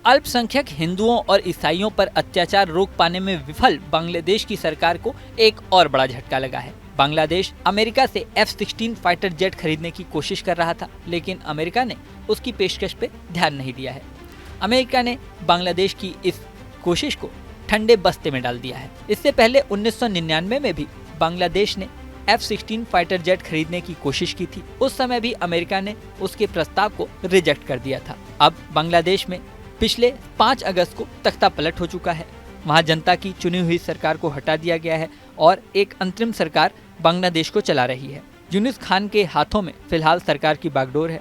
अल्पसंख्यक हिंदुओं और ईसाइयों पर अत्याचार रोक पाने में विफल बांग्लादेश की सरकार को एक और बड़ा झटका लगा है। बांग्लादेश अमेरिका से F-16 फाइटर जेट खरीदने की कोशिश कर रहा था, लेकिन अमेरिका ने उसकी पेशकश पे ध्यान नहीं दिया है। अमेरिका ने बांग्लादेश की इस कोशिश को ठंडे बस्ते में डाल दिया है। इससे पहले 1999 में भी बांग्लादेश ने F-16 फाइटर जेट खरीदने की कोशिश की थी। उस समय भी अमेरिका ने उसके प्रस्ताव को रिजेक्ट कर दिया था। अब बांग्लादेश में पिछले 5 अगस्त को तख्ता पलट हो चुका है। वहां जनता की चुनी हुई सरकार को हटा दिया गया है और एक अंतरिम सरकार बांग्लादेश को चला रही है। यूनुस खान के हाथों में फिलहाल सरकार की बागडोर है।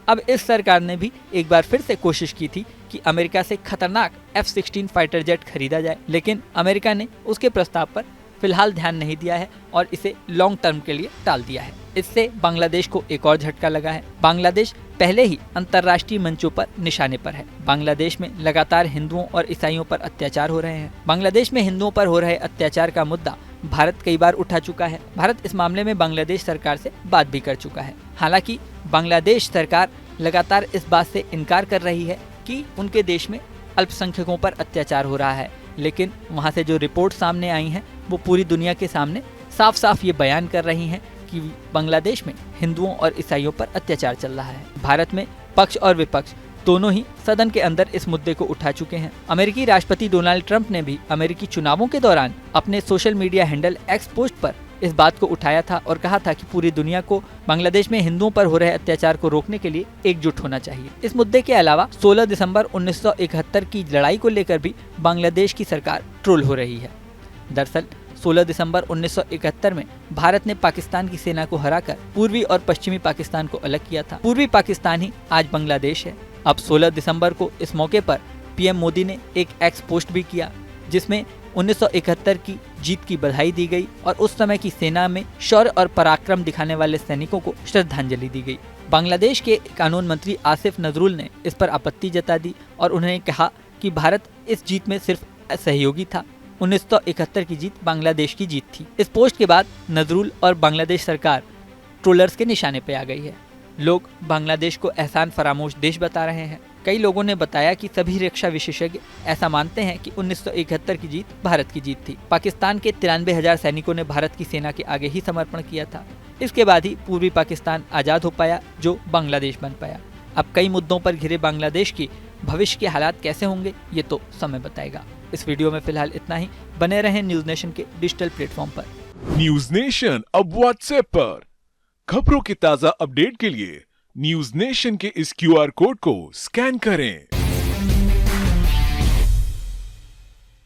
अब इस सरकार ने भी एक बार फिर से कोशिश की थी कि अमेरिका से खतरनाक F-16 फाइटर जेट खरीदा जाए, लेकिन अमेरिका ने उसके प्रस्ताव पर फिलहाल ध्यान नहीं दिया है और इसे लॉन्ग टर्म के लिए टाल दिया है। इससे बांग्लादेश को एक और झटका लगा है। बांग्लादेश पहले ही अंतर्राष्ट्रीय मंचों पर निशाने पर है। बांग्लादेश में लगातार हिंदुओं और ईसाइयों पर अत्याचार हो रहे हैं। बांग्लादेश में हिंदुओं पर हो रहे अत्याचार का मुद्दा भारत कई बार उठा चुका है। भारत इस मामले में बांग्लादेश सरकार से बात भी कर चुका है। हालांकि बांग्लादेश सरकार लगातार इस बात से इनकार कर रही है कि उनके देश में अल्पसंख्यकों पर अत्याचार हो रहा है, लेकिन वहां से जो रिपोर्ट सामने आई हैं वो पूरी दुनिया के सामने साफ साफ ये बयान कर रही हैं कि बांग्लादेश में हिंदुओं और ईसाइयों पर अत्याचार चल रहा है। भारत में पक्ष और विपक्ष दोनों ही सदन के अंदर इस मुद्दे को उठा चुके हैं। अमेरिकी राष्ट्रपति डोनाल्ड ट्रंप ने भी अमेरिकी चुनावों के दौरान अपने social media handle x post पर इस बात को उठाया था और कहा था कि पूरी दुनिया को बांग्लादेश में हिंदुओं पर हो रहे अत्याचार को रोकने के लिए एकजुट होना चाहिए। इस मुद्दे के अलावा 16 दिसंबर 1971 की लड़ाई को लेकर भी बांग्लादेश की सरकार ट्रोल हो रही है। दरअसल 16 दिसंबर 1971 में भारत ने पाकिस्तान की सेना को हराकर पूर्वी और पश्चिमी पाकिस्तान को अलग किया था। पूर्वी पाकिस्तान ही आज बांग्लादेश है। अब 16 दिसंबर को इस मौके पर पीएम मोदी ने एक एक्स पोस्ट भी किया, जिसमें 1971 की जीत की बधाई दी गई और उस समय की सेना में शौर्य और पराक्रम दिखाने वाले सैनिकों को श्रद्धांजलि दी गई। बांग्लादेश के कानून मंत्री आसिफ नजरुल ने इस पर आपत्ति जता दी और उन्होंने कहा कि भारत इस जीत में सिर्फ सहयोगी था। 1971 की जीत बांग्लादेश की जीत थी। इस पोस्ट के बाद नजरुल और बांग्लादेश सरकार ट्रोलर्स के निशाने पे आ गई है। लोग बांग्लादेश को एहसान फरामोश देश बता रहे हैं। कई लोगों ने बताया कि सभी रक्षा विशेषज्ञ ऐसा मानते हैं कि 1971 की जीत भारत की जीत थी। पाकिस्तान के 93,000 सैनिकों ने भारत की सेना के आगे ही समर्पण किया था। इसके बाद ही पूर्वी पाकिस्तान आजाद हो पाया, जो बांग्लादेश बन पाया। अब कई मुद्दों पर घिरे बांग्लादेश की भविष्य के हालात कैसे होंगे, ये तो समय बताएगा। इस वीडियो में फिलहाल इतना ही। बने रहें न्यूज नेशन के डिजिटल प्लेटफॉर्म पर। न्यूज नेशन अब व्हाट्सएप पर खबरों के ताजा अपडेट के लिए न्यूज नेशन के इस QR कोड को स्कैन करें।